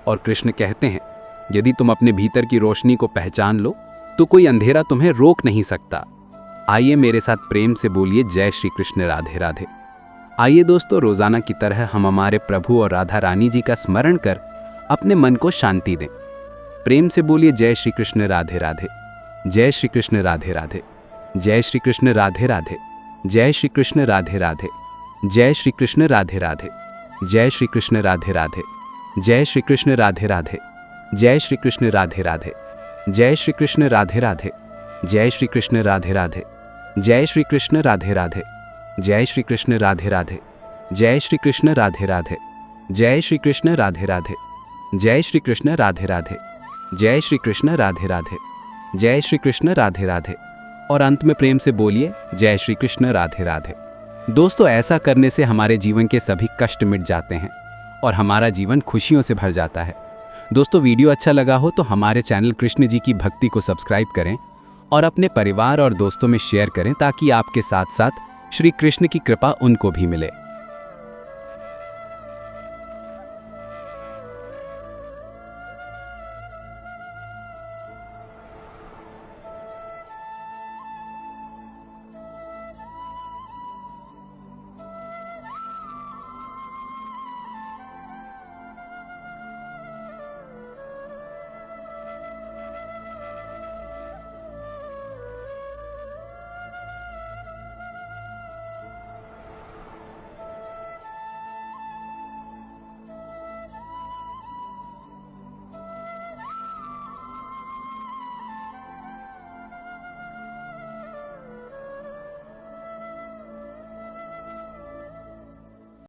G: और कृष्ण कहते हैं, यदि तुम अपने भीतर की रोशनी को पहचान लो तो कोई अंधेरा तुम्हें रोक नहीं सकता। आइए मेरे साथ प्रेम से बोलिए जय श्री कृष्ण राधे राधे। आइए दोस्तों, रोजाना की तरह हम हमारे प्रभु और राधा रानी जी का स्मरण कर अपने मन को शांति दें। प्रेम से बोलिए जय श्री कृष्ण राधे राधे, जय श्री कृष्ण राधे राधे, जय श्री कृष्ण राधे राधे, जय श्री कृष्ण राधे राधे, जय श्री कृष्ण राधे राधे, जय श्री कृष्ण राधे राधे, जय श्री कृष्ण राधे राधे, जय श्री कृष्ण राधे राधे, जय श्री कृष्ण राधे राधे, जय श्री कृष्ण राधे राधे, जय श्री कृष्ण राधे राधे, जय श्री कृष्ण राधे राधे, जय श्री कृष्ण राधे राधे, जय श्री कृष्ण राधे राधे, जय श्री कृष्ण राधे राधे, जय श्री कृष्ण राधे राधे, जय श्री कृष्ण राधे राधे। और अंत में प्रेम से बोलिए जय श्री कृष्ण राधे राधे। दोस्तों, ऐसा करने से हमारे जीवन के सभी कष्ट मिट जाते हैं और हमारा जीवन खुशियों से भर जाता है। दोस्तों, वीडियो अच्छा लगा हो तो हमारे चैनल कृष्ण जी की भक्ति को सब्सक्राइब करें और अपने परिवार और दोस्तों में शेयर करें ताकि आपके साथ साथ श्री कृष्ण की कृपा उनको भी मिले।